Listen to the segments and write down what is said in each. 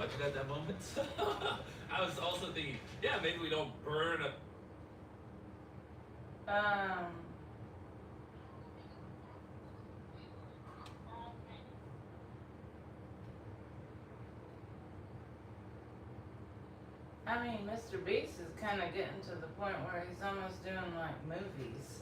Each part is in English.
touch it at that moment. I was also thinking, yeah, maybe we don't burn a. I mean, Mr. Beast is kind of getting to the point where he's almost doing like movies.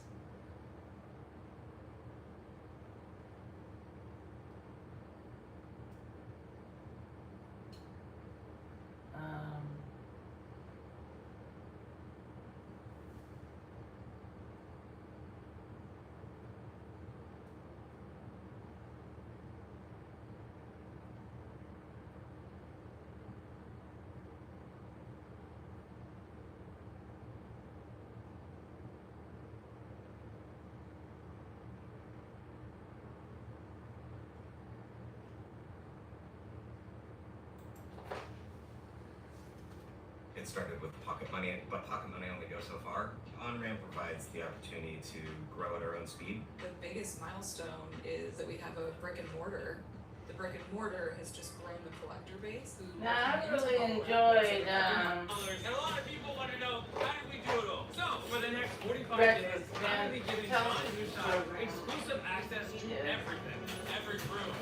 It started with pocket money, but pocket money only goes so far. On-ramp provides the opportunity to grow at our own speed. The biggest milestone is that we have a brick and mortar. The brick and mortar has just grown the collector base. Now, I really enjoyed And a lot of people want to know, how did we do it all? So, for the next 45 minutes, I'm going to be giving John Newshire exclusive access to everything. Every room,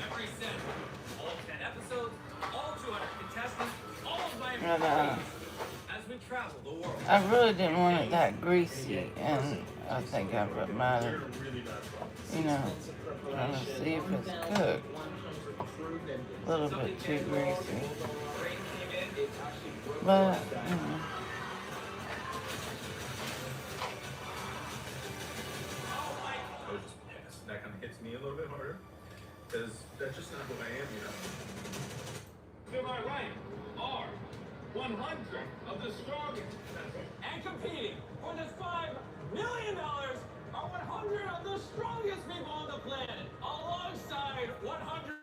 every set, all 10 episodes, all 200 contestants, all of my employees. As we travel the world. I really didn't want it that greasy, and I think I might have, trying to see if it's cooked. A little bit too greasy. But, That kind of hits me a little bit harder, because that's just not who I am, To my right are 100 of the strongest. And competing for this $5 million are 100 of the strongest people on the planet, alongside 100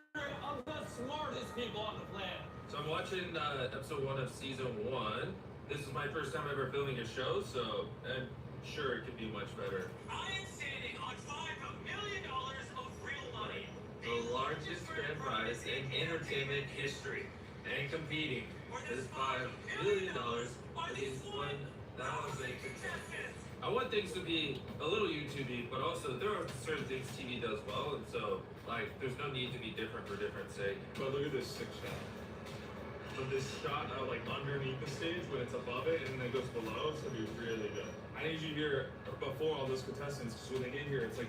of the smartest people on the planet. So I'm watching episode 1 of season 1. This is my first time ever filming a show, so I'm sure it could be much better. I am standing on $5 million of real money, the largest grand prize in entertainment history, and competing for this $5 million are these 1,000 contestants. I want things to be a little YouTube-y, but also there are certain things TV does well, and so there's no need to be different for different sake. But look at this 6 shot. So this shot out underneath the stage when it's above it and then it goes below, it's gonna be really good. I need you here before all those contestants, because when they get here, it's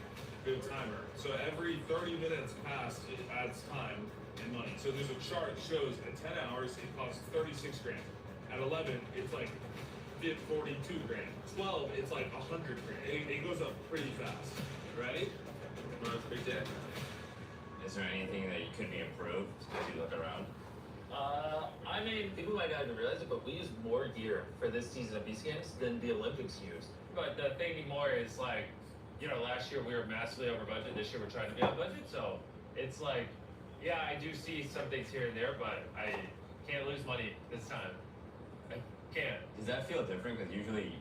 good timer. So every 30 minutes past, it adds time and money. So there's a chart that shows at 10 hours, it costs 36 grand. At 11, it's 42 grand. 12, it's 100 grand. It goes up pretty fast. Ready? Big day. Is there anything that could be improved as you look around? I mean, people might not even realize it, but we use more gear for this season of Beast Games than the Olympics used. But the thing more is last year we were massively over budget. This year we're trying to be on budget. So it's yeah, I do see some things here and there, but I can't lose money this time. I can't. Does that feel different? Because usually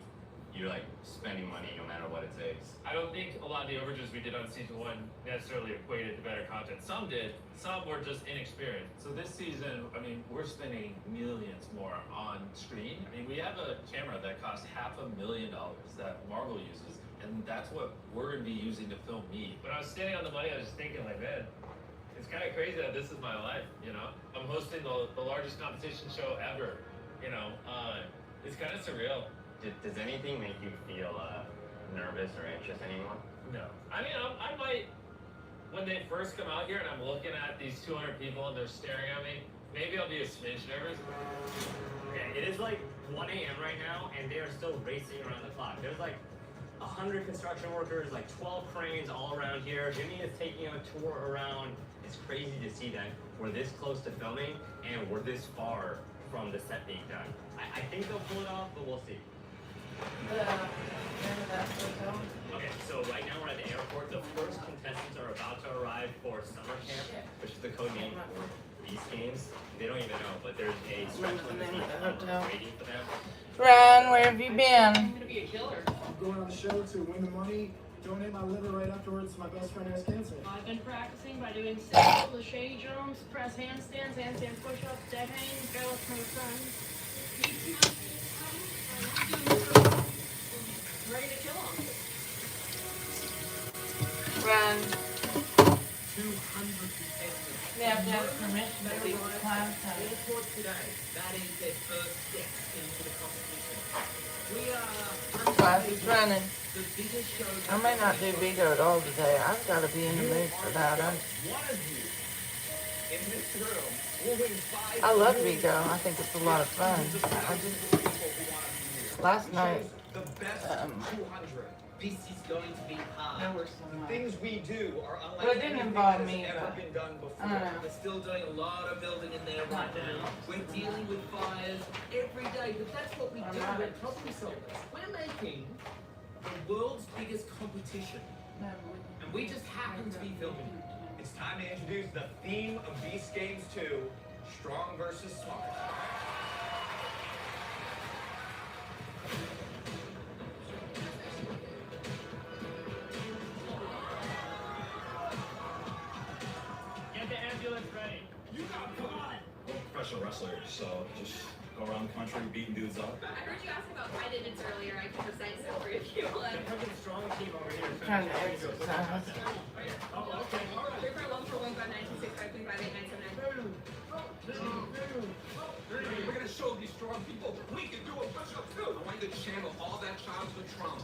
you're spending money no matter what it takes. I don't think a lot of the overages we did on season 1 necessarily equated to better content. Some did, some were just inexperienced. So this season, I mean, we're spending millions more on screen. I mean, we have a camera that costs $500,000 that Marvel uses, and that's what we're gonna be using to film me. When I was standing on the money, I was just thinking man, it's kind of crazy that this is my life, I'm hosting the largest competition show ever, it's kind of surreal. Does anything make you feel nervous or anxious anymore? No. I mean, I might, when they first come out here and I'm looking at these 200 people and they're staring at me, maybe I'll be a smidge nervous. Okay, it is 1 a.m. right now, and they are still racing around the clock. There's 100 construction workers, 12 cranes all around here. Jimmy is taking a tour around. It's crazy to see that we're this close to filming, and we're this far from the set being done. I think they'll pull it off, but we'll see. Okay, so right now we're at the airport. The first contestants are about to arrive for summer camp, which is the code name for these games. They don't even know, but there's a special waiting for them. Ryan, where have you been? I'm going on the show to win the money donate my liver right afterwards. My best friend has cancer. I've been practicing by doing simple lache jumps, press handstands, push-ups, dead hangs, go with my friends. Ready to kill him. Run. 200 contestants. You have to have permission to leave the class. Airport today. That is their first step into the competition. We are Class is running. the biggest show. I may not do Vigo at all today. I've got to be in the mood for that. One of you in this room will win I love Vigo. I think it's a lot of fun. Last night, The best 200. This is going to be hard. there were some. The things we do are unlike But it didn't anything involve that has me, ever but been done before. I don't know. We're still doing a lot of building in there right now. We're dealing with fires every day, but that's what we I'm do. not We're a- problem solvers. We're making the world's biggest competition, and we just happen to be filming it. It's time to introduce the theme of Beast Games 2, Strong versus Smart. Get the ambulance ready. You got come on! Professional wrestler, so just go around the country beating dudes up. I heard you ask about high digits earlier. I can recite some for you if you want. Here comes the strong team over here. Trying to exercise. Oh, okay. 341415926535897. We're gonna show these strong people we can do a push-up too. I want you to channel all that childhood trauma.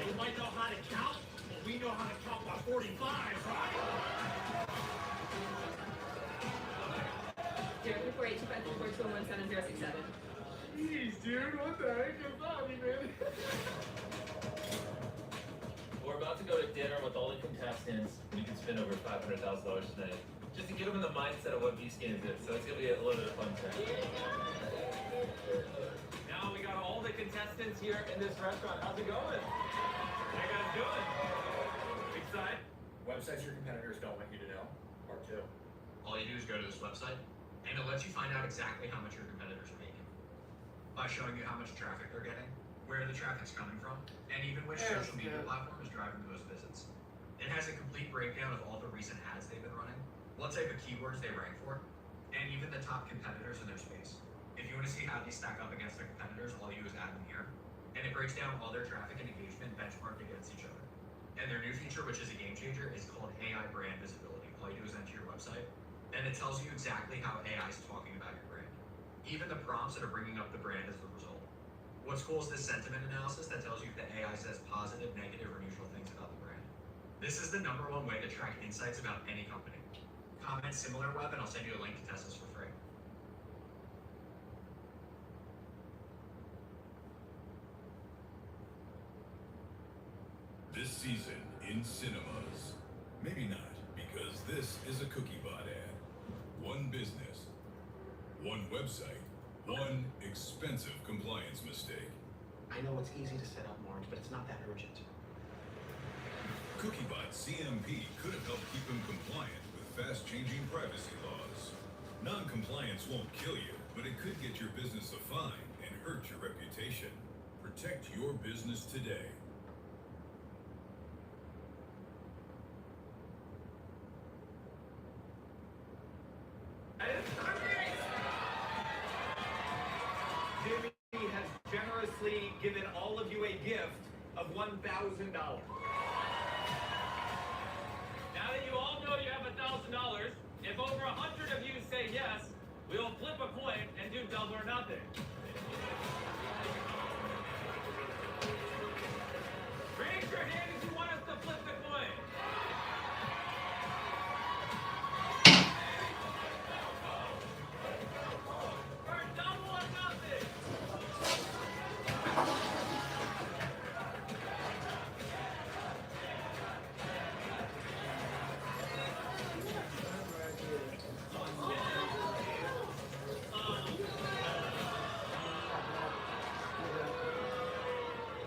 You might know how to count, but we know how to count by 45, right? 0348253421707. Jeez, dude, what the heck is that, man? We're about to go to dinner with all the contestants. We can spend over $500,000 tonight just to get them in the mindset of what Beast Games is. So it's gonna be a little bit of fun time. Now we got all the contestants here in this restaurant. How's it going? How you guys doing? Excited? Websites your competitors don't want you to know. Part 2. All you do is go to this website, and it lets you find out exactly how much your competitors are making by showing you how much traffic they're getting, where the traffic's coming from, and even which social media platform is driving the most visits. It has a complete breakdown of all the recent ads they've been running, what type of keywords they rank for, and even the top competitors in their space. If you want to see how these stack up against their competitors, all you do is add them here, and it breaks down all their traffic and engagement benchmarked against each other. And their new feature, which is a game changer, is called AI brand visibility. All you do is enter your website, and it tells you exactly how AI is talking about your brand. Even the prompts that are bringing up the brand as the result. What's cool is this sentiment analysis that tells you if the AI says positive, negative, or neutral things about the brand. This is the #1 way to track insights about any company. Comment SimilarWeb, and I'll send you a link to test this for free. This season in cinemas. Maybe not, because this is a CookieBot ad. One business, one website, one expensive compliance mistake. I know it's easy to set up, Marge, but it's not that urgent. CookieBot CMP could have helped keep him compliant with fast-changing privacy laws. Non-compliance won't kill you, but it could get your business a fine and hurt your reputation. Protect your business today. Jimmy has generously given all of you a gift of $1,000. Now that you all know you have $1,000, if over 100 of you say yes, we'll flip a coin and do double or nothing. Raise your hand if you want us to flip the coin. Or double or nothing.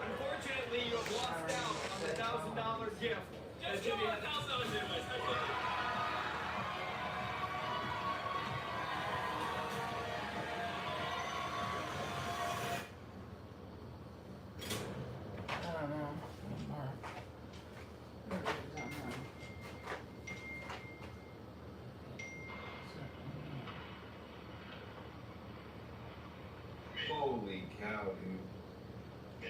Unfortunately, you have lost out on the $1,000 gift. Just give me $1,000 anyways. Holy cow, dude. Yeah.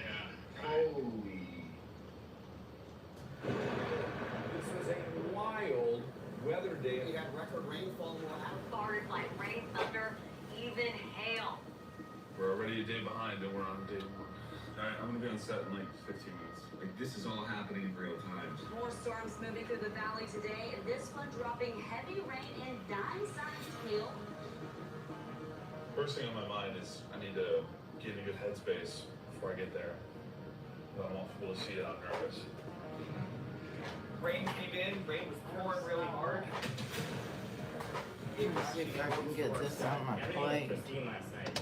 Holy. This was a wild weather day. We had record rainfall in Ohio. Started like rain, thunder, even hail. We're already a day behind and we're on day 1. Alright, I'm gonna be on set in like 15 minutes. Like, this is all happening in real time. More storms moving through the valley today, and this one dropping heavy rain and dime-sized hail. First thing on my mind is I need to get in a good headspace before I get there. I don't want people to see it, I'm nervous. Rain came in, rain was pouring really hard. Let me see if I can get this on my plate. Pristine last night.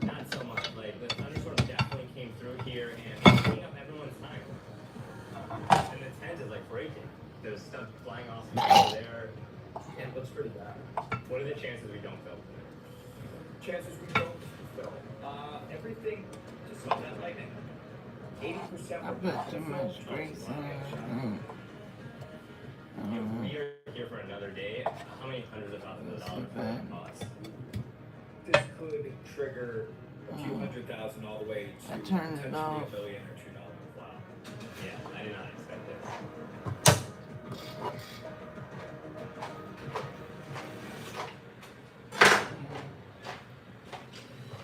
Not so much like the thunderstorm definitely came through here and taking up everyone's time. And the tent is like breaking. There's stuff flying off over there. Yeah, it looks pretty bad. What are the chances we don't film tonight? Chances we don't film. Everything just saw that lightning. 80% I put too much grease in it. If we are here for another day, how many hundreds of thousands of dollars will it cost? This could trigger a few $100,000 all the way to I turned it potentially off. $1 billion or $2 million. Wow. Yeah, I did not expect this.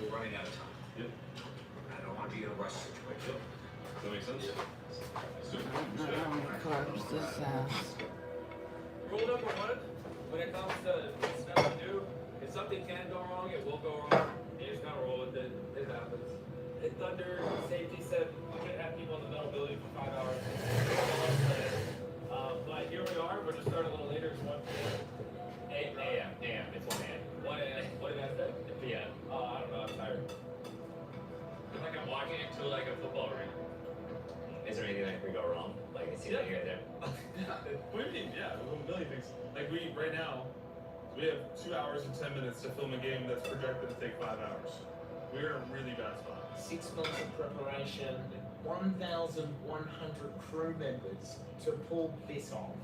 We're running out of time. Yep. I don't want to be in a rush situation. Does that make sense? Close this house. Rule number 1, when it comes to stuff to do, if something can go wrong, it will go wrong. You just gotta roll with it. It happens. And Thunder Safety said we could have people in the metal building for 5 hours. But here we are. We're just starting a little later. It's 1 AM. It's 1 AM. 1 a.m. What did I say? PM. I don't know. I'm tired. It's like I'm walking into like a football ring. Is there anything that could go wrong? Like, it seems like you're there. What do you mean? Yeah, a million things. Like right now, we have 2 hours and 10 minutes to film a game that's projected to take 5 hours. We're in a really bad spot. 6 months of preparation, 1,100 crew members to pull this off.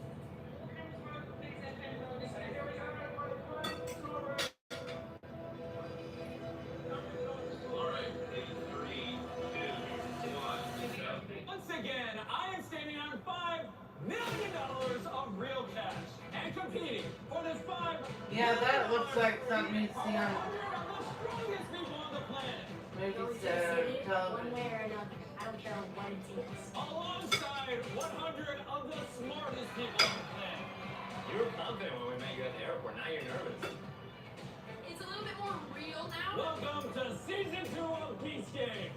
Once again, I am standing on $5 million of real cash and competing for this Yeah, that looks like something you'd see on strongest people on the planet. movies One television. way or another. I don't care what it is. Alongside 100 of the smartest people on the planet. You were confident when we met you at the airport. Now you're nervous. It's a little bit more real now. Welcome to season 2 of Beast Game.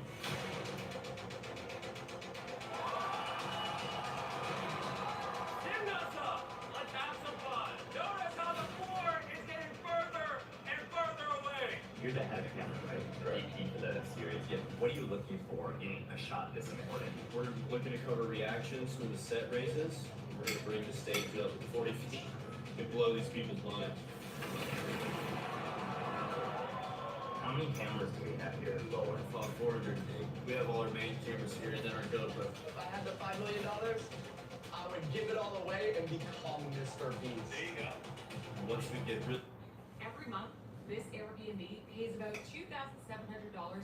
Stand us up. Let's have some fun. Notice how the floor is getting further and further away. You're the head camera, right? For AP for the series. Yeah. What are you looking for in a shot this important? We're looking to cover reactions when the set raises. We're going to bring the stage up 40 feet and blow these people's minds. How many cameras do we have here? About 400. We have all our main cameras here and then our GoPro. If I had the $5 million, I would give it all away and become Mr. Beast. There you go. Once we get rid. Every month, this Airbnb pays about $2,700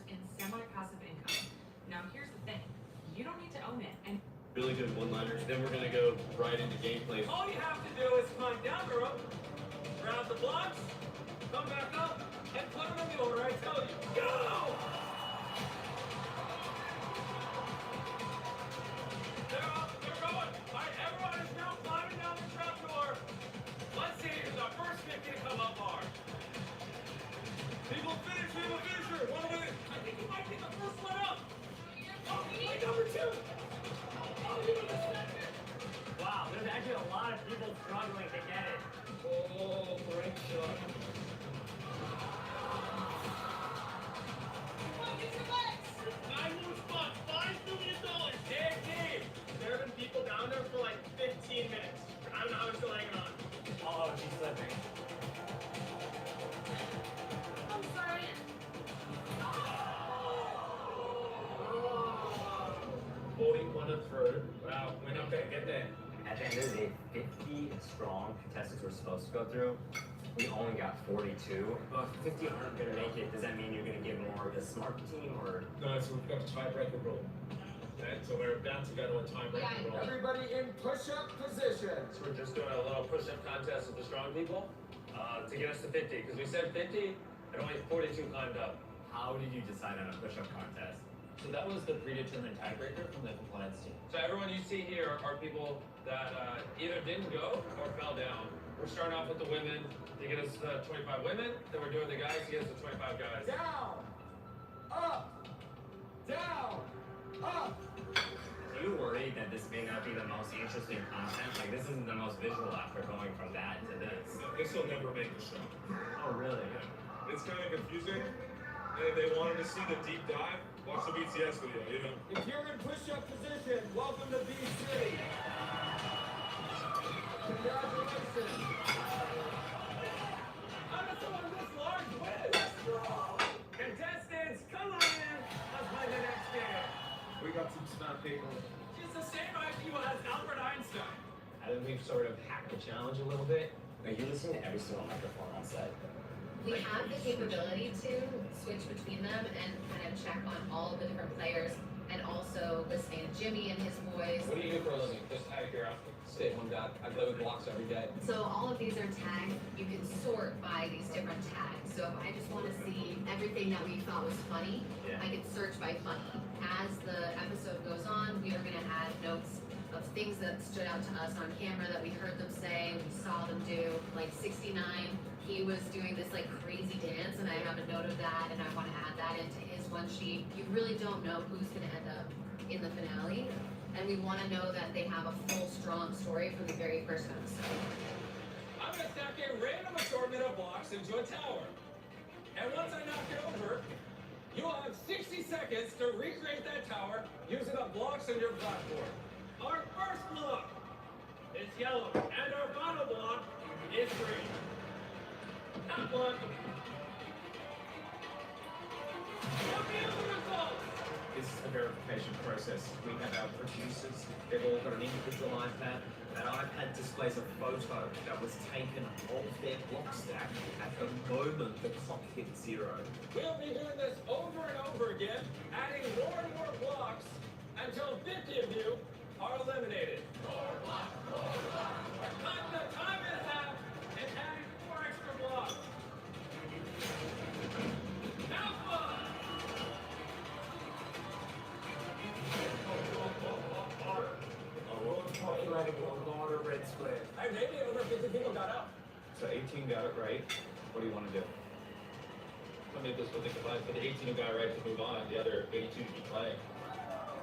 in semi-passive income. Now, here's the thing. You don't need to own it, and Really good one-liners. Then we're gonna go right into gameplay. All you have to do is climb down the rope, grab the blocks, come back up, and put them in the order I tell you. Go! They're up, they're going. All right, everyone is now climbing down the trapdoor. Let's see who's our first 50 to come up hard. People finish, we have a finisher. 1 minute. I think you might be the first one up. Oh, like number 2. Wow, there's actually a lot of people struggling to get it. Oh, great shot. $9 new spots, $5 million. Dave, there have been people down there for like 15 minutes. I don't know how they're still hanging on. Oh, she's slipping. I'm sorry. 41 and third. Wow, went up there, get there. At the end of the day, 50 strong contestants were supposed to go through. we only got 42. Well, if 50 aren't gonna make it, does that mean you're gonna give more to the smart team or? No, so we've got the tiebreaker rule. Okay, so we're about to go to a tiebreaker rule. Everybody in push-up position. So we're just doing a little push-up contest with the strong people to get us to 50. Because we said 50 and only 42 climbed up. How did you decide on a push-up contest? So that was the predetermined tiebreaker from the compliance team. So everyone you see here are people that either didn't go or fell down. We're starting off with the women to get us 25 women. Then we're doing the guys to get us to 25 guys. Down, up, down, up. Are you worried that this may not be the most interesting content? Like, this isn't the most visual after going from that to this. This will never make the show. Oh, really? Yeah. It's kind of confusing. And if they wanted to see the deep dive, watch the BTS video, you know? If you're in push-up position, welcome to BC. Congratulations. How does someone this large win? Contestants, come on in. Let's play the next game. We got some smart people. She's the same IQ as Albert Einstein. I think we've sort of hacked the challenge a little bit. Like, you listen to every single microphone on set. We have the capability to switch between them and kind of check on all of the different players and also listening to Jimmy and his voice. What do you do for a living? Just out of curiosity. Stay-at-home dad. I play with blocks every day. So all of these are tagged. You can sort by these different tags. So if I just want to see everything that we thought was funny, I can search by funny. As the episode goes on, we are going to add notes of things that stood out to us on camera that we heard them say, we saw them do. Like 69, he was doing this like crazy dance, and I have a note of that, and I want to add that into his one sheet. You really don't know who's going to end up in the finale, and we want to know that they have a full, strong story from the very first episode. I'm gonna stack a random assortment of blocks into a tower. And once I knock it over, you will have 60 seconds to recreate that tower using the blocks on your platform. Our first block is yellow, and our bottom block is green. Top one. Tell me the results. This is the verification process. We have our producers, they've all got an individual iPad. That iPad displays a photo that was taken of their block stack at the moment the clock hit 0. We'll be doing this over and over again, adding more and more blocks until 50 of you are eliminated. More blocks, more blocks. Cut the time in half and adding 4 extra blocks. Alpha! Populating a lot of red squares. Hey, maybe over 50 people got out. So 18 got it right. What do you want to do? Let me just think about it. For the 18 who got right to move on, the other 82 to keep playing.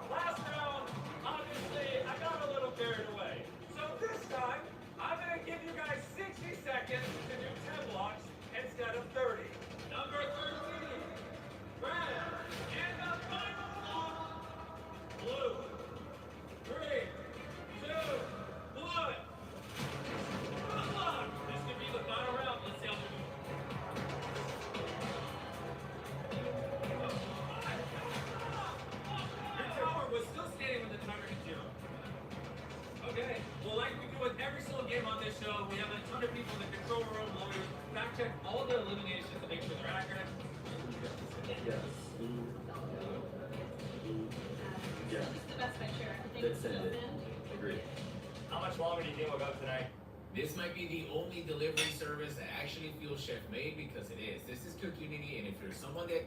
Last round, obviously, I got a little carried away. So this time, I'm going to give you guys 60 seconds to do 10 blocks instead of 30. Number 13, red. And the final block, blue. 3, 2, 1. Good luck. This could be the final round. Let's see how they do. Your tower was still standing when the timer hit 0. Okay, well, like we do with every single game on this show, we have a ton of people in the control room, lawyers, fact check all the eliminations to make sure they're accurate. Yes. Yeah. It's the best picture. I think That's it's it. opened. Agreed. How much longer do you think we'll go tonight? This might be the only delivery service that actually feels chef made because it is. This is Community, and if you're someone that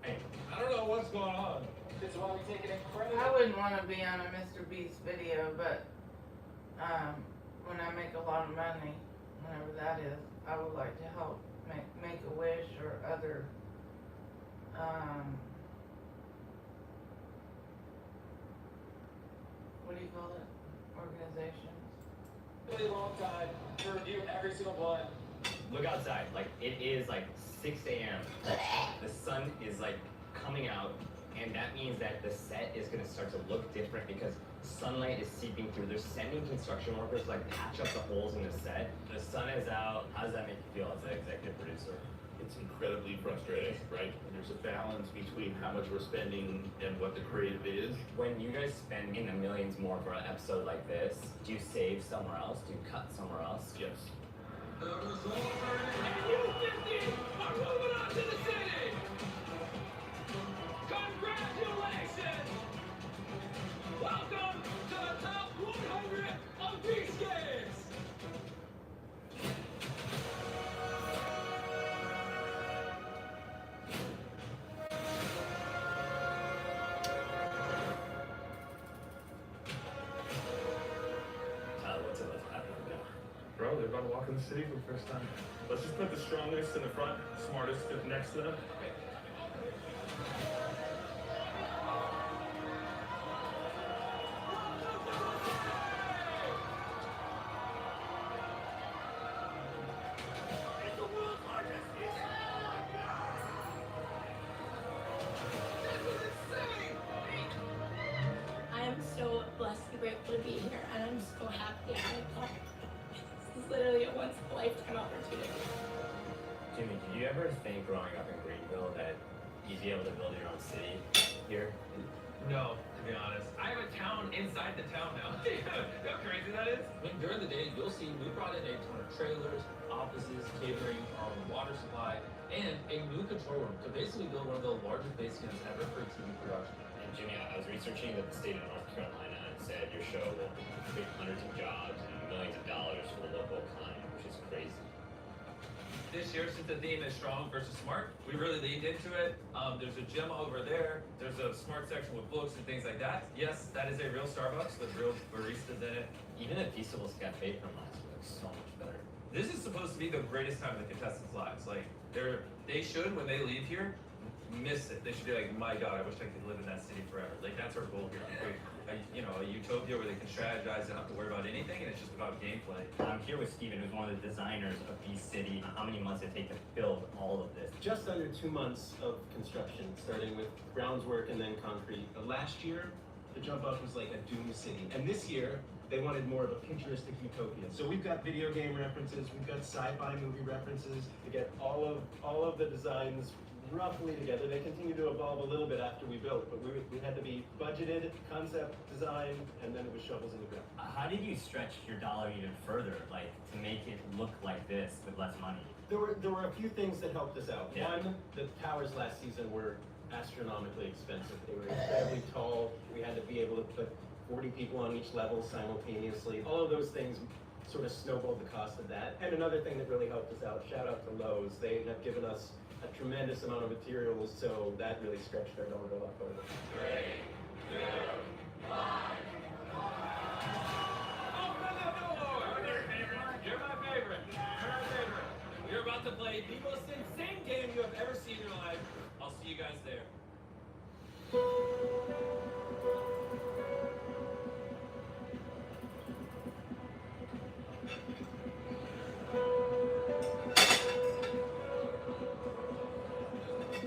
I don't know what's going on. This is why we take it incredible. I wouldn't want to be on a Mr. Beast video, but when I make a lot of money, whenever that is, I would like to help make a wish or other what do you call it? Organizations. Really long time to review every single one. Look outside. Like, it is like 6 a.m. The sun is like coming out, and that means that the set is gonna start to look different because sunlight is seeping through. They're sending construction workers to like patch up the holes in the set. The sun is out. How does that make you feel as an executive producer? It's incredibly frustrating, right? There's a balance between how much we're spending and what the creative is. When you guys spend in the millions more for an episode like this, do you save somewhere else? Do you cut somewhere else? Yes. The result walking the city for the first time. Let's just put the strongest in the front, smartest next to them. I am so blessed and grateful to be here, and I'm so happy. This is literally a once in a lifetime opportunity. Jimmy, did you ever think growing up in Greenville that you'd be able to build your own city here? No, to be honest. I have a town inside the town now. You know how crazy that is? I mean, during the day, you'll see we brought in a ton of trailers, offices, catering, our own water supply, and a new control room to basically build one of the largest base camps ever for TV production. And Jimmy, I was researching the state of North Carolina and it said your show will create hundreds of jobs and millions of dollars for the local economy, which is crazy. This year, since the theme is strong versus smart, we really leaned into it. There's a gym over there. There's a smart section with books and things like that. Yes, that is a real Starbucks with real baristas in it. Even the Peaceable's Cafe from last week looks so much better. This is supposed to be the greatest time in the contestants' lives. Like, they should, when they leave here, miss it. They should be like, my God, I wish I could live in that city forever. Like, that's our goal here. A utopia where they can strategize and not have to worry about anything, and it's just about gameplay. I'm here with Steven, who's one of the designers of Beast City. How many months did it take to build all of this? Just under 2 months of construction, starting with grounds work and then concrete. Last year, the jump up was like a doom city. And this year, they wanted more of a futuristic utopia. So we've got video game references, we've got sci-fi movie references. To get all of the designs roughly together. They continue to evolve a little bit after we built, but we had to be budgeted, concept, design, and then it was shovels in the ground. How did you stretch your dollar even further, like to make it look like this with less money? There were a few things that helped us out. Yeah. One, the towers last season were astronomically expensive. They were incredibly tall. We had to be able to put 40 people on each level simultaneously. All of those things sort of snowballed the cost of that. And another thing that really helped us out, shout out to Lowe's. They have given us a tremendous amount of materials, so that really stretched our dollar a lot further. 3, 2, 1. You're my favorite. You're about to play the most insane game you have ever seen in your life. I'll see you guys there.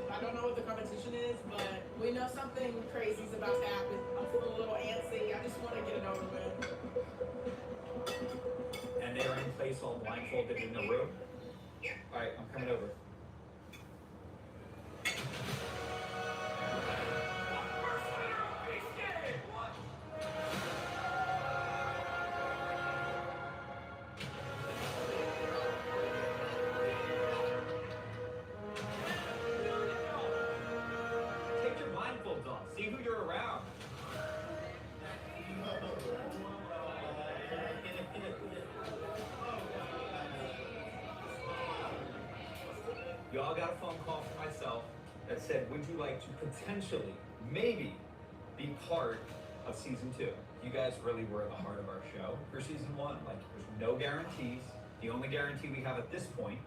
I don't know what the competition is, but we know something crazy is about to happen. I'm feeling a little antsy. I just want to get it over with. And they are in place all blindfolded in the room? All right, I'm coming over. Take your blindfolds off. See who you're around. You all got a phone call from myself that said, would you like to potentially, maybe, be part of season 2? You guys really were at the heart of our show for season 1. Like, there's no guarantees. The only guarantee we have at this point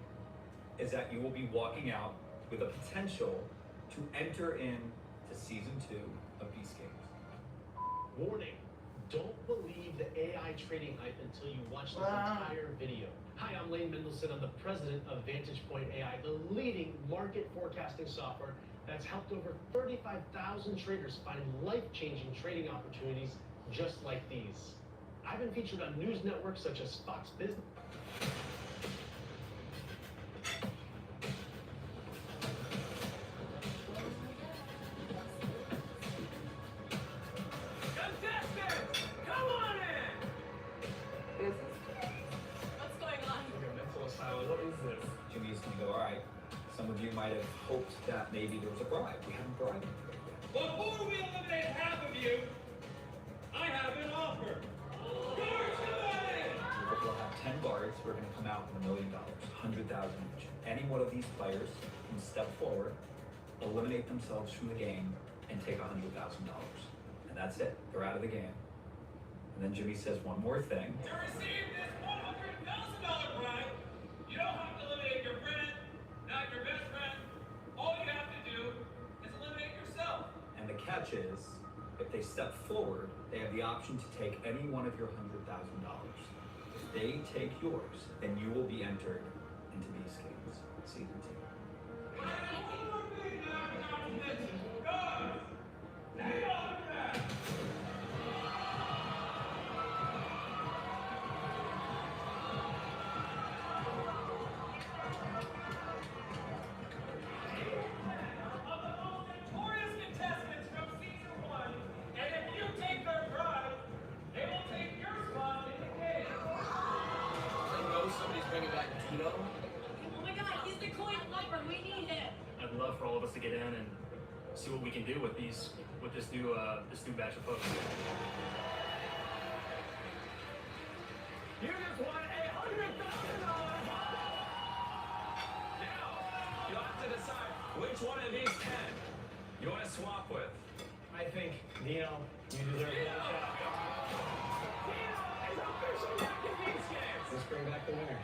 is that you will be walking out with a potential to enter in to season 2 of Beast Games. Warning, don't believe the AI trading hype until you watch this entire video. Hi, I'm Lane Mendelson. I'm the president of Vantage Point AI, the leading market forecasting software that's helped over 35,000 traders find life-changing trading opportunities just like these. I've been featured on news networks such as Fox Business. Contestants, come on in! What's going on? Like a mental asylum. What is this? Jimmy's gonna go, all right. Some of you might have hoped that maybe there was a bribe. We haven't bribed anybody yet. Before we eliminate half of you, I have an offer. Guards, come on in! We'll have 10 guards who are going to come out with $1 million, 100,000 each. Any one of these players can step forward, eliminate themselves from the game, and take $100,000. And that's it. They're out of the game. And then Jimmy says one more thing. To receive this $100,000 prize, is, if they step forward, they have the option to take any one of your $100,000. If they take yours, then you will be entered into these games. Season 2. Victorious contestants from season 1, and if you take their prize, they will take your spot in the game. I know somebody's bringing back Tito. Oh my god, he's the coin flipper. We need him. I'd love for all of us to get in and see what we can do with this new batch of folks. You just won $100,000. Now, you have to decide which one of these 10 you want to swap with. I think, Nino, you deserve a better shot. Dino is officially back in these games. Let's bring back the winner.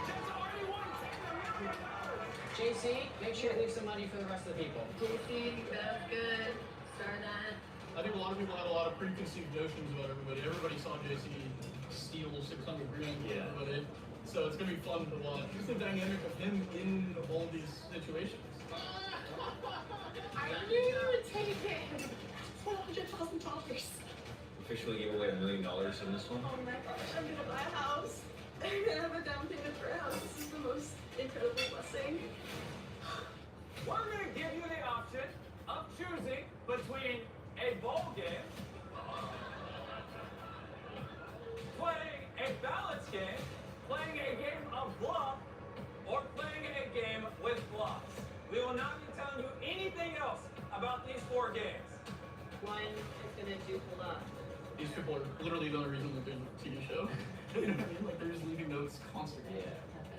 Just already won $10 million. JC, make sure to leave some money for the rest of the people. JC, that's good. Start that. I think a lot of people had a lot of preconceived notions about everybody. Everybody saw JC steal 600 grand from everybody. So it's going to be fun to watch. Just the dynamic of him in all these situations. I knew you would take it. $100,000. Officially gave away $1 million in this one. Oh my gosh, I'm gonna buy a house. I'm gonna have a down payment for a house. This is the most incredible blessing. We're going to give you the option of choosing between a bowl game, playing a balance game, playing a game of bluff, or playing a game with bluffs. We will not be telling you anything else about these 4 games. One is gonna do bluff. These people are literally the only reason that there's a TV show. You know what I mean? Like, they're just leaving notes constantly.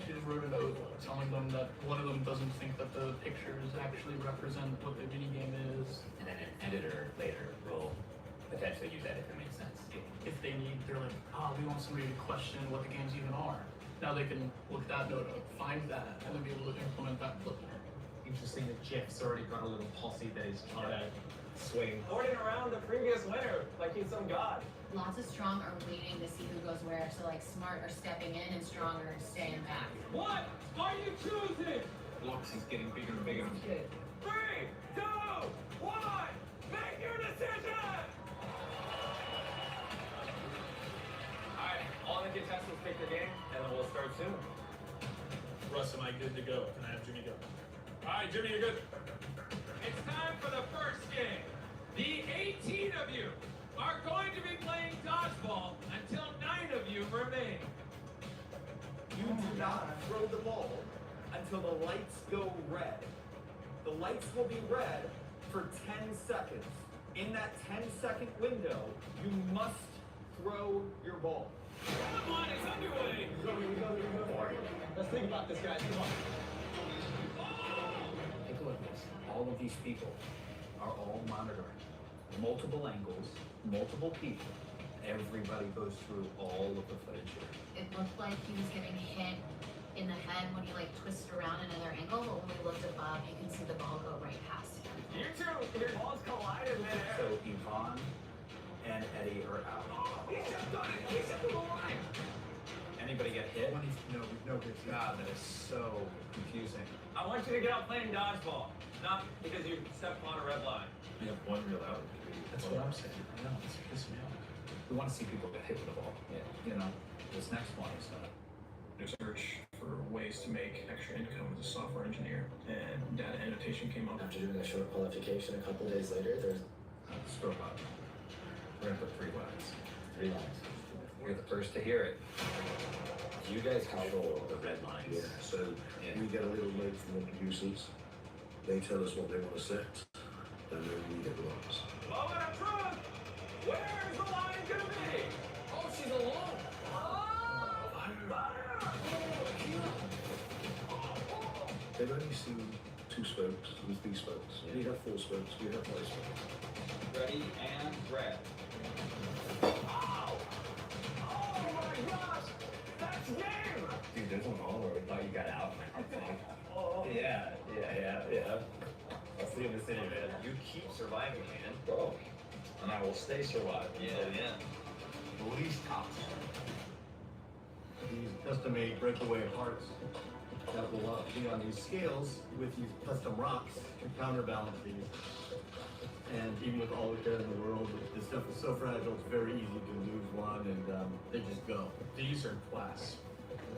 She just wrote a note telling them that one of them doesn't think that the pictures actually represent what the mini game is. And then an editor later will potentially use that if it makes sense. If they need, they're like, oh, we want somebody to question what the games even are. Now they can look that note up, find that, and then be able to implement that clip. Interesting that Jeff's already got a little posse that he's trying to swing. Ordering around the previous winner like he's some god. Lots of strong are waiting to see who goes where. So like smart are stepping in and strong are staying back. What are you choosing? Blocks is getting bigger and bigger. 3, 2, 1, make your decision! Alright, all the contestants pick their game, and then we'll start soon. Russ, am I good to go? Can I have Jimmy go? Alright, Jimmy, you're good. It's time for the first game. The 18 of you are going to be playing dodgeball until 9 of you remain. You do not throw the ball until the lights go red. The lights will be red for 10 seconds. In that 10-second window, you must throw your ball. Round 1 is underway. Let's think about this, guys. Come on. Take a look at this. All of these people are all monitoring. Multiple angles, multiple people. Everybody goes through all of the footage here. It looked like he was getting hit in the head when he like twisted around another angle, but when we looked above, you can see the ball go right past him. You two, your balls collided midair. So Yvonne and Eddie are out. Oh, he jumped on it. He jumped on the line. Anybody get hit? No good. God, that is so confusing. I want you to get out playing dodgeball, not because you stepped on a red line. We have one real out. That's what I'm saying. I know, it's pissing me off. We want to see people get hit with the ball. Yeah. You know, this next one is Search for ways to make extra income as a software engineer, and data annotation came up. After doing a short qualification a couple days later, there's scroll up. We're gonna put 3 lines. 3 lines. You're the first to hear it. You guys control the red lines. Yeah, so we get a little note from the producers. They tell us what they want to set, and then we get the lines. Moment of truth! Where's the line gonna be? Oh, she's alone. They've only seen 2 spokes and 3 spokes. We have 4 spokes, we have 5 spokes. Ready and red. Oh! Oh my gosh! That's game! Dude, there's one all where we thought you got out. Oh. Yeah. Let's leave this in, man. You keep surviving, man. Bro. And I will stay surviving. Yeah. The least tops. These custom-made breakaway parts that will be on these scales with these custom rocks to counterbalance these. And even with all the care in the world, this stuff is so fragile, it's very easy to lose one, and they just go. These are glass,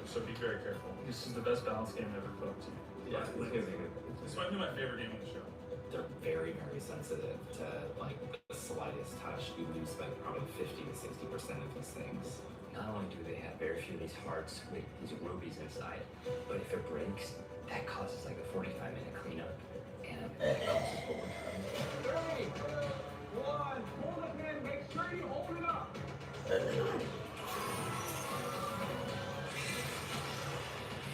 so be very careful. This is the best balance game ever cooked. Yeah, This might be my favorite game on the show. They're very, very sensitive to like the slightest touch. You lose like probably 50 to 60% of these things. Not only do they have very few of these hearts with these rubies inside, but if it breaks, that causes like a 45-minute cleanup, and that causes overtime. 3, 2, 1, hold the pin, make sure you hold it up.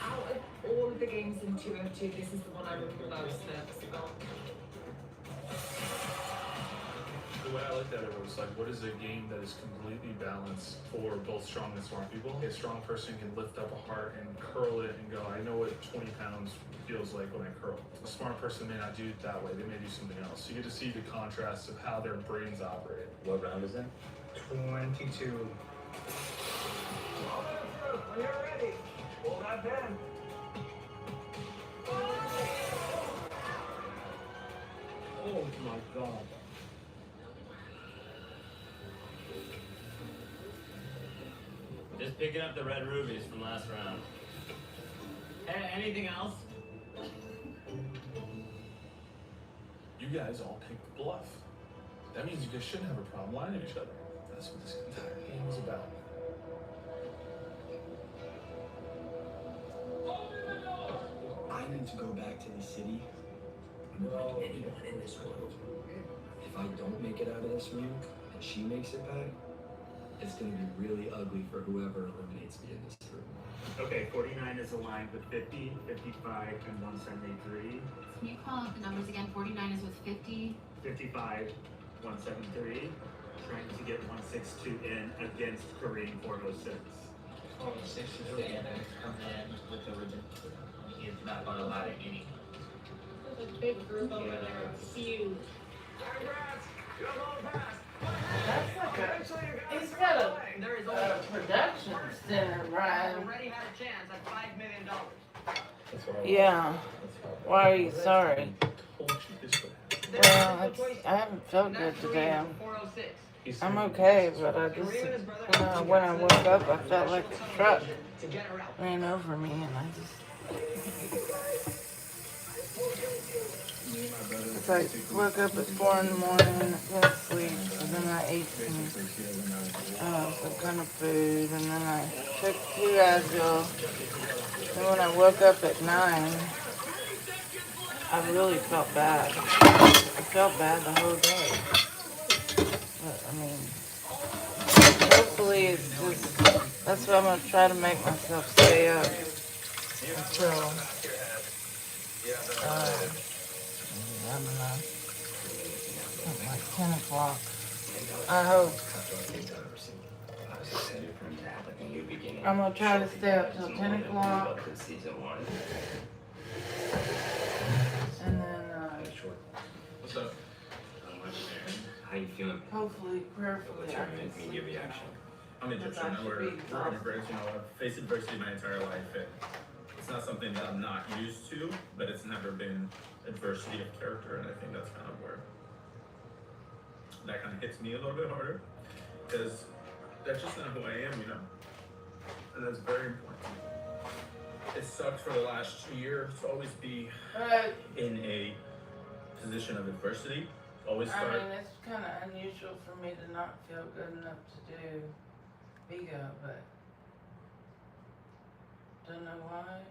Out of all of the games in 202, this is the one I'm most nervous about. The way I looked at it was like, what is a game that is completely balanced for both strong and smart people? A strong person can lift up a heart and curl it and go, I know what 20 pounds feels like when I curl. A smart person may not do it that way. They may do something else. You get to see the contrast of how their brains operate. What round is that? 22. When you're ready, pull that pin. Oh my God. Just picking up the red rubies from last round. Hey, anything else? You guys all picked bluff. That means you guys shouldn't have a problem lying to each other. That's what this entire game is about. I need to go back to the city. Like anyone in this world. If I don't make it out of this room and she makes it back, it's gonna be really ugly for whoever eliminates me in this room. Okay, 49 is aligned with 50, 55, and 173. Can you call out the numbers again? 49 is with 50. 55, 173. Trying to get 162 in against Kareem 406. 406 is the annex coming in with the original. He is not gonna allow any. There's a big group over there. It's huge. Congrats! You're going fast. That's like a, he's got a production center, Brian. Already had a chance at $5 million. Yeah. Why are you sorry? Well, I haven't felt good today. I'm okay, but I just, when I woke up, I felt like the truck ran over me, and I just, it's like, woke up at 4 in the morning, went to sleep, and then I ate some kind of food, and then I took 2 Advil, and when I woke up at 9, I really felt bad. I felt bad the whole day. But, I mean, hopefully it's just, that's what I'm going to try to make myself stay up until, I don't know, like 10 o'clock. I hope. I'm going to try to stay up till 10 o'clock. And then, What's up? How you feeling? hopefully, prayerfully, What's I your can sleep. immediate reaction? I'm Egyptian. We're immigrants. You know, I've faced adversity my entire life, and it's not something that I'm not used to, but it's never been adversity of character, and I think that's kind of where that kind of hits me a little bit harder, because that's just not who I am, you know, and that's very important. It sucked for the last 2 years to always be in a position of adversity. Always start. I mean, it's kind of unusual for me to not feel good enough to do Vigo, but don't know why,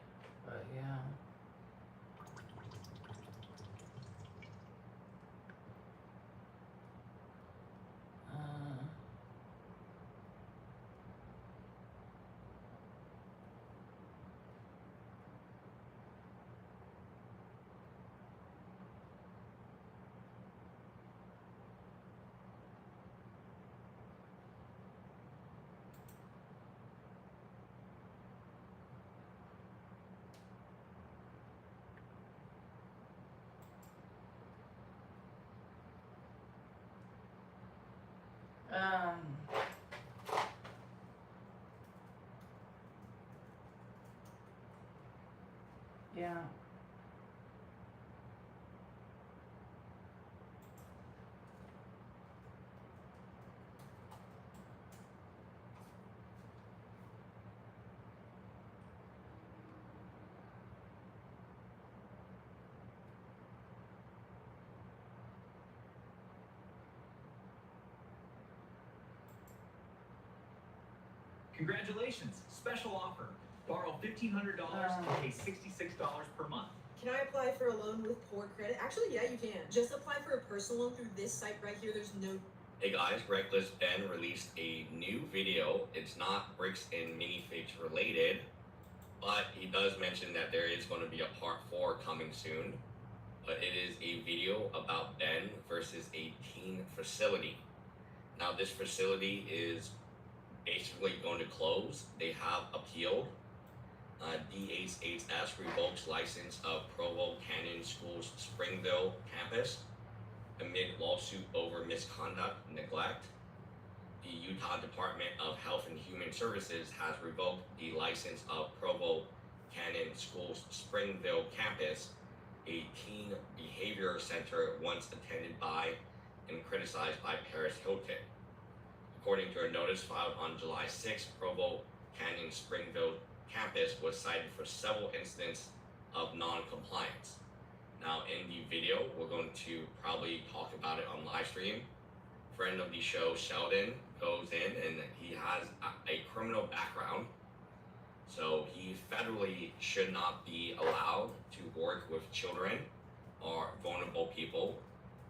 but yeah. Yeah. Congratulations! Special offer. Borrow $1,500 and pay $66 per month. Can I apply for a loan with poor credit? Actually, yeah, you can. Just apply for a personal loan through this site right here. There's no... Hey guys, Reckless Ben released a new video. It's not bricks and minifigs related, but he does mention that there is going to be a part 4 coming soon. But it is a video about Ben versus a teen facility. Now this facility is basically going to close. They have appealed. DHHS revokes license of Provo Canyon School's Springville campus amid lawsuit over misconduct and neglect. The Utah Department of Health and Human Services has revoked the license of Provo Canyon School's Springville campus, a teen behavior center once attended by and criticized by Paris Hilton. According to a notice filed on July 6, Provo Canyon Springville campus was cited for several incidents of non-compliance. Now in the video, we're going to probably talk about it on live stream. Friend of the show, Sheldon, goes in and he has a criminal background. So he federally should not be allowed to work with children or vulnerable people.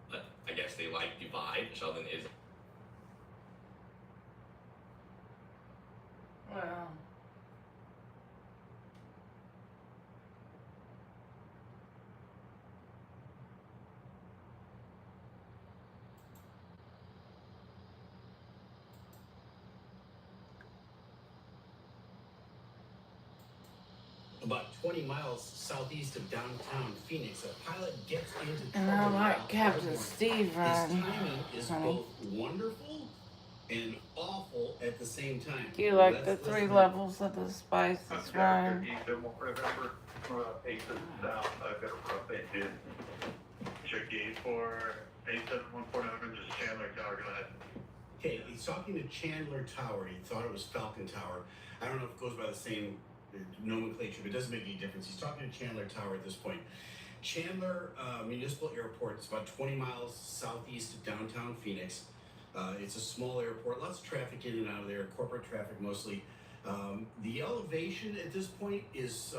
But I guess they like divide. Sheldon is. Well. About 20 miles southeast of downtown Phoenix, a pilot gets into And trouble I while like Captain airborne. Steve His run. timing is Honey. both wonderful and awful at the same time. Do you like Let's the 3 listen to- levels of the spice that's run? November 8th south. I've got a rough engine. Check gauge for 87149, just Chandler Tower. Go ahead. Okay, he's talking to Chandler Tower. He thought it was Falcon Tower. I don't know if it goes by the same nomenclature, but it doesn't make any difference. He's talking to Chandler Tower at this point. Chandler Municipal Airport is about 20 miles southeast of downtown Phoenix. It's a small airport, lots of traffic in and out of there, corporate traffic mostly. The elevation at this point is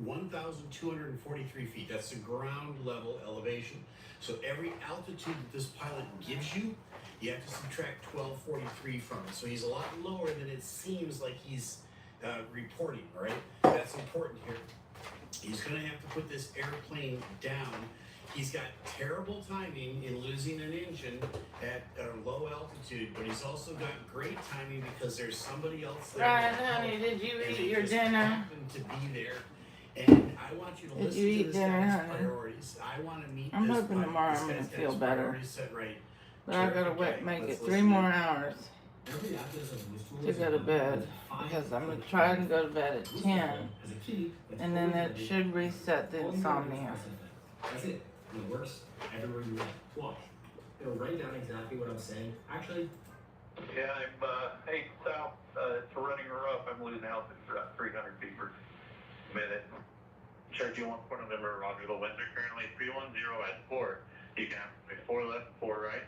1,243 feet. That's the ground level elevation. So every altitude that this pilot gives you, you have to subtract 1,243 from it. So he's a lot lower than it seems like he's reporting, all right? That's important here. He's going to have to put this airplane down. He's got terrible timing in losing an engine at a low altitude, but he's also got great timing because there's somebody else there. Right, honey, did you and eat he your just dinner? happened to be there. And I want you to Did listen you to eat this dinner, guy's honey? priorities. I want to meet I'm this hoping pilot. tomorrow This I'm guy's gonna got feel his better. priorities set right. But I gotta Okay, make it let's 3 listen more in. hours to go to bed. Because I'm gonna try and go to bed at 10. And then that should reset the insomnia. That's it. It works everywhere you went. Watch. It'll write down exactly what I'm saying. Actually, Yeah, I'm 8 south. It's running rough. I'm losing altitude for about 300 feet per minute. Check you 1 number, Roger. The winds are currently 310 at 4. You can have me 4 left, 4 right.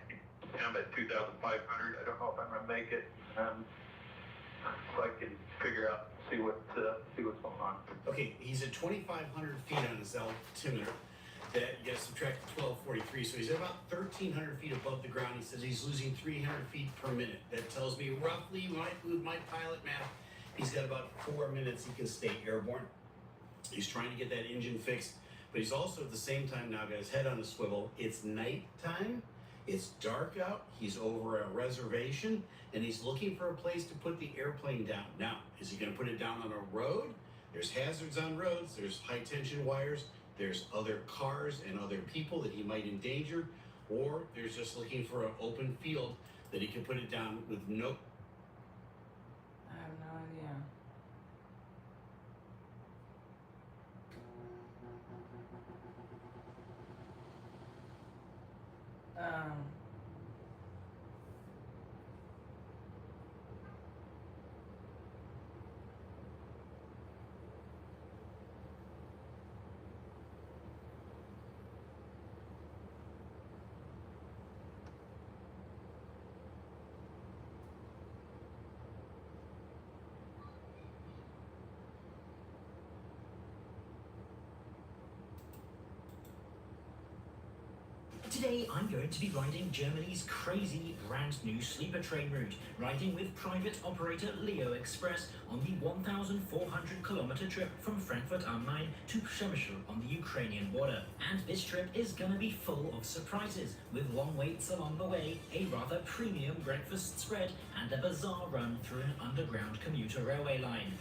I'm at 2,500. I don't know if I'm gonna make it. So I can figure out, see what's going on. Okay, he's at 2,500 feet on his altimeter. That you gotta subtract 1,243, so he's at about 1,300 feet above the ground. He says he's losing 300 feet per minute. That tells me roughly, with my pilot math, he's got about 4 minutes he can stay airborne. He's trying to get that engine fixed, but he's also at the same time now got his head on a swivel. It's nighttime. It's dark out. He's over a reservation, and he's looking for a place to put the airplane down. Now, is he going to put it down on a road? There's hazards on roads. There's high-tension wires. There's other cars and other people that he might endanger, or there's just looking for an open field that he can put it down with no. I have no idea. Today I'm going to be riding Germany's crazy brand new sleeper train route, riding with private operator Leo Express on the 1,400-kilometer trip from Frankfurt am Main to Przemysl on the Ukrainian border. And this trip is gonna be full of surprises, with long waits along the way, a rather premium breakfast spread, and a bizarre run through an underground commuter railway line.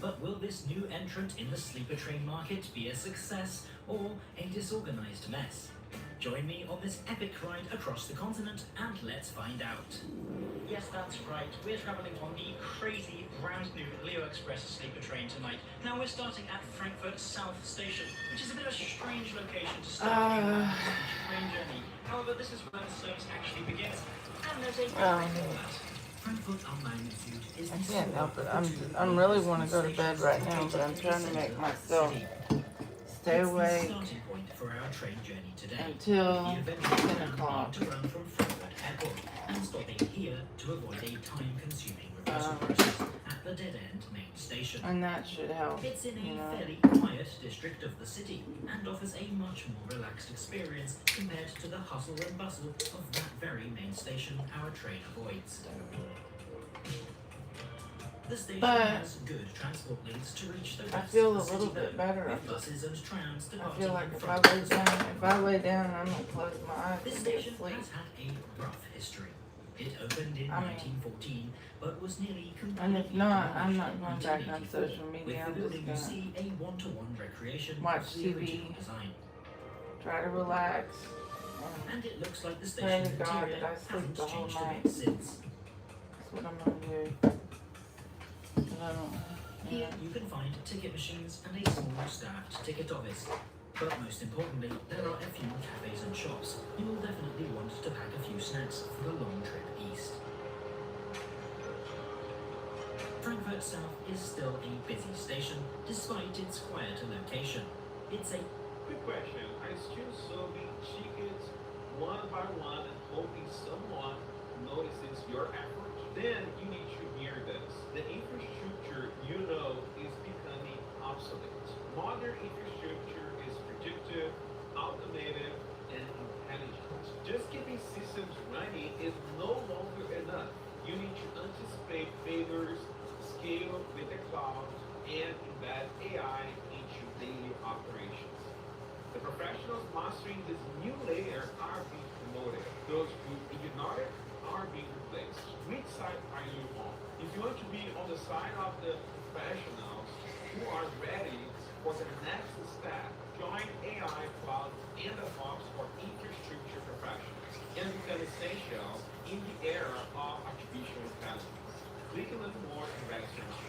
But will this new entrant in the sleeper train market be a success or a disorganized mess? Join me on this epic ride across the continent and let's find out. Yes, that's right. We're travelling on the crazy brand new Leo Express sleeper train tonight. Now we're starting at Frankfurt South Station, which is a bit of a strange location to start a train journey. However, this is where the service actually begins, and there's a Frankfurt am Main is I can't help it. I'm really want to go to bed right now, but I'm trying to make myself stay awake for our train journey today. Until 10 o'clock. To run from Frankfurt Airport and stopping here to avoid a time-consuming reversal process at the dead-end main station. And that should help. It's in a fairly quiet district of the city and offers a much more relaxed experience compared to the hustle and bustle of that very main station our train avoids. The station has good transport links to reach the rest I feel a of the little city, bit better. with buses and trams I departing feel like in if front of I lay down, I'm gonna close my eyes This and go to station sleep. has had a rough history. It opened in 1914, but was nearly And completely if not, I'm demolished not in going back on 1984. social media. With I'm the just building, you gonna see a one-to-one recreation watch of the TV, original design. try to relax, And it looks like the pray to station's God interior that I sleep hasn't the whole changed a night. bit since. That's what I'm gonna do. But I don't. Here you can find ticket machines and a small staffed ticket office. But most importantly, there are a few cafes and shops. You will definitely want to pack a few snacks for the long trip east. Frankfurt South is still a busy station, despite its quieter location. It's a quick question. Are you still serving tickets one by one and hoping someone notices your effort? Then you need to hear this. The infrastructure you know is becoming obsolete. Modern infrastructure is predictive, automated, and intelligent. Just keeping systems running is no longer enough. You need to anticipate failures, scale with the cloud, and embed AI into daily operations. The professionals mastering this new layer are being promoted. Those who ignore it are being replaced. Which side are you on? If you want to be on the side of the professionals who are ready for the next step, join AI Cloud and DevOps for infrastructure professionals and become essential in the era of artificial intelligence. Click a little more and register now.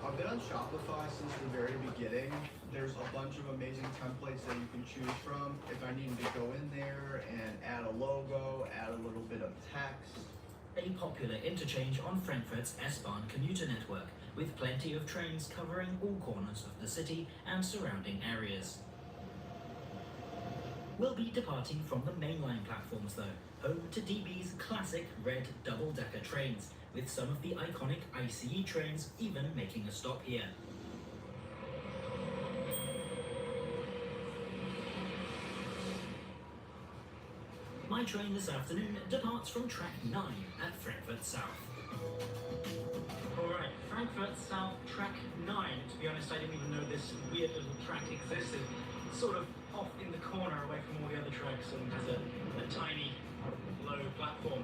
I've been on Shopify since the very beginning. There's a bunch of amazing templates that you can choose from. If I needed to go in there and add a logo, add a little bit of text. a popular interchange on Frankfurt's S-Bahn commuter network, with plenty of trains covering all corners of the city and surrounding areas. We'll be departing from the mainline platforms though, home to DB's classic red double-decker trains, with some of the iconic ICE trains even making a stop here. My train this afternoon departs from track 9 at Frankfurt South. Alright, Frankfurt South track 9. To be honest, I didn't even know this weird little track existed. It's sort of off in the corner away from all the other tracks and has a tiny low platform.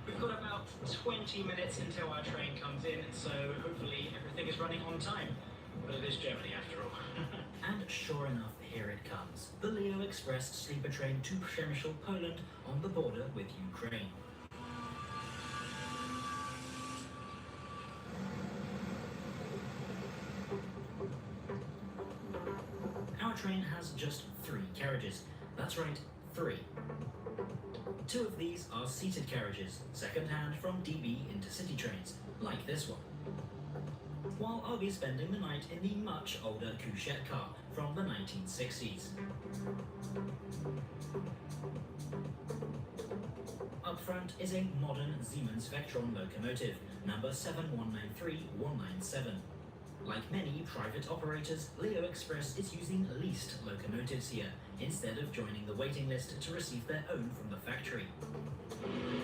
We've got about 20 minutes until our train comes in, so hopefully everything is running on time. But it is Germany after all. And sure enough, here it comes. The Leo Express sleeper train to Przemysl, Poland, on the border with Ukraine. Our train has just 3 carriages. That's right, 3. 2 of these are seated carriages, second-hand from DB Intercity trains, like this one. While I'll be spending the night in the much older couchette car from the 1960s. Up front is a modern Siemens Vectron locomotive, number 7193197. Like many private operators, Leo Express is using leased locomotives here, instead of joining the waiting list to receive their own from the factory.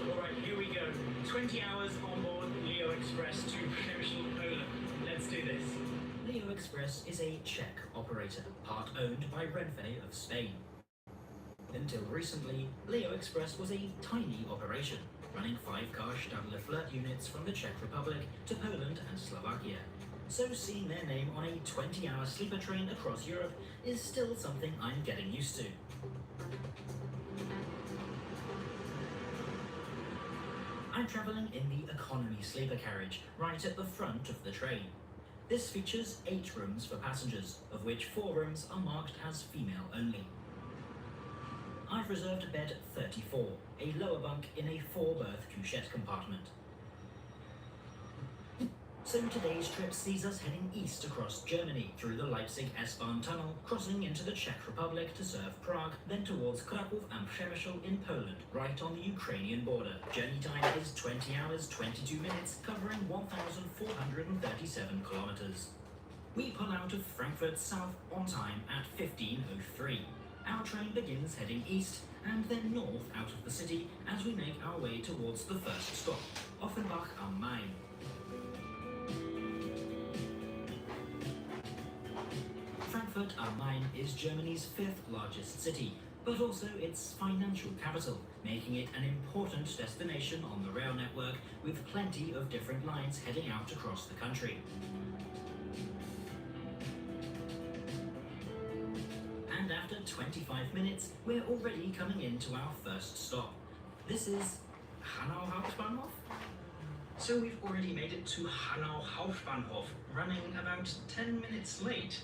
Alright, here we go. 20 hours on board Leo Express to Przemysl, Poland. Let's do this. Leo Express is a Czech operator, part owned by Renfe of Spain. Until recently, Leo Express was a tiny operation, running 5-car Stadler Flirt units from the Czech Republic to Poland and Slovakia. So seeing their name on a 20-hour sleeper train across Europe is still something I'm getting used to. I'm travelling in the economy sleeper carriage, right at the front of the train. This features 8 rooms for passengers, of which 4 rooms are marked as female only. I've reserved bed 34, a lower bunk in a 4-berth couchette compartment. So today's trip sees us heading east across Germany, through the Leipzig S-Bahn tunnel, crossing into the Czech Republic to serve Prague, then towards Kraków and Przemysl in Poland, right on the Ukrainian border. Journey time is 20 hours, 22 minutes, covering 1,437 kilometers. We pull out of Frankfurt South on time at 15:03. Our train begins heading east, and then north out of the city as we make our way towards the first stop, Offenbach am Main. Frankfurt am Main is Germany's 5th largest city, but also its financial capital, making it an important destination on the rail network with plenty of different lines heading out across the country. And after 25 minutes, we're already coming into our first stop. This is Hanau Hauptbahnhof? So we've already made it to Hanau Hauptbahnhof, running about 10 minutes late.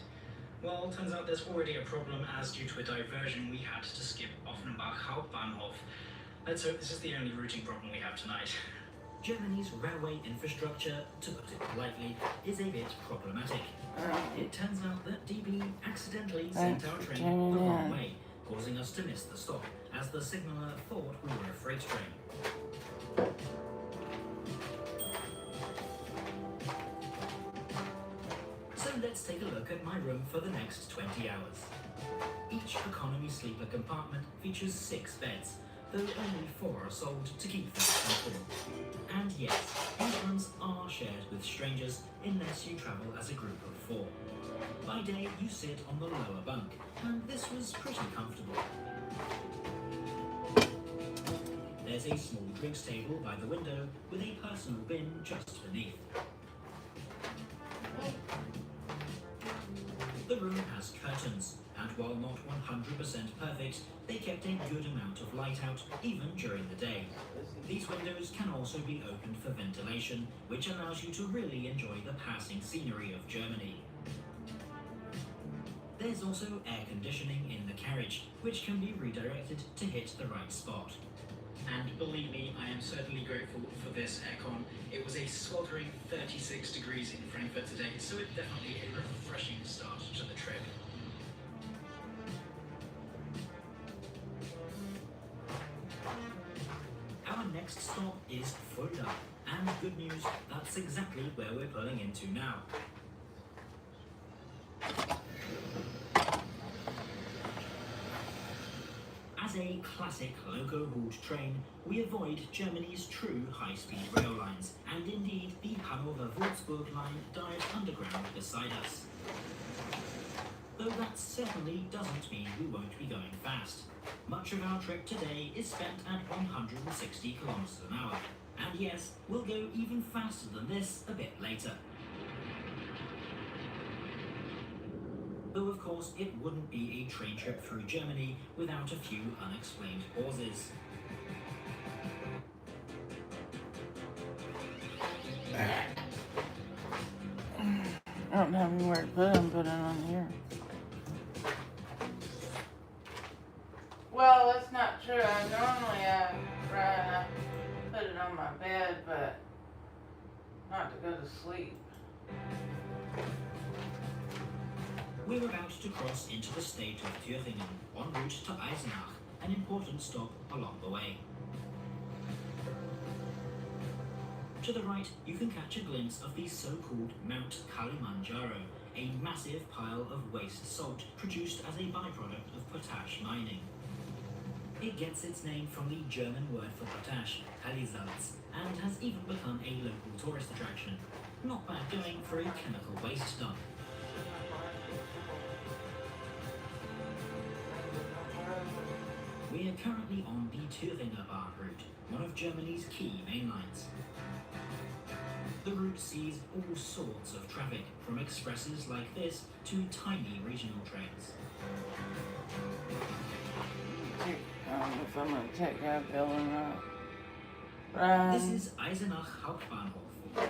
Well, turns out there's already a problem, as due to a diversion we had to skip Offenbach Hauptbahnhof. Let's hope this is the only routing problem we have tonight. Germany's railway infrastructure, to put it politely, is a bit problematic. It turns out that DB accidentally sent our train the wrong way, causing us to miss the stop, as the signaller thought we were a freight train. So let's take a look at my room for the next 20 hours. Each economy sleeper compartment features 6 beds, though only 4 are sold to keep things comfortable. And yes, these rooms are shared with strangers unless you travel as a group of 4. By day, you sit on the lower bunk, and this was pretty comfortable. There's a small drinks table by the window with a personal bin just beneath. The room has curtains, and while not 100% perfect, they kept a good amount of light out even during the day. These windows can also be opened for ventilation, which allows you to really enjoy the passing scenery of Germany. There's also air conditioning in the carriage, which can be redirected to hit the right spot. And believe me, I am certainly grateful for this aircon. It was a sweltering 36 degrees in Frankfurt today, so it's definitely a refreshing start to the trip. Our next stop is Fulda, and good news, that's exactly where we're pulling into now. As a classic loco route train, we avoid Germany's true high-speed rail lines, and indeed the Hanover-Würzburg line dives underground beside us. Though that that certainly doesn't mean we won't be going fast. Much of our trip today is spent at 160 kilometers an hour. And yes, we'll go even faster than this a bit later. Though of course it wouldn't be a train trip through Germany without a few unexplained pauses. I don't have anywhere to put them, put it on here. Well, that's not true. Normally I put it on my bed, but not to go to sleep. We're about to cross into the state of Thüringen, en route to Eisenach, an important stop along the way. To the right, you can catch a glimpse of the so-called Mount Kilimanjaro, a massive pile of waste salt produced as a byproduct of potash mining. It gets its name from the German word for potash, Kalisalz, and has even become a local tourist attraction. Not bad going for a chemical waste dump. We are currently on the Thüringer Bahn route, one of Germany's key main lines. The route sees all sorts of traffic, from expresses like this to tiny regional trains. If I'm going to take that building up. This is Eisenach Hauptbahnhof.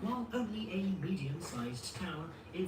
While only a medium-sized town, it's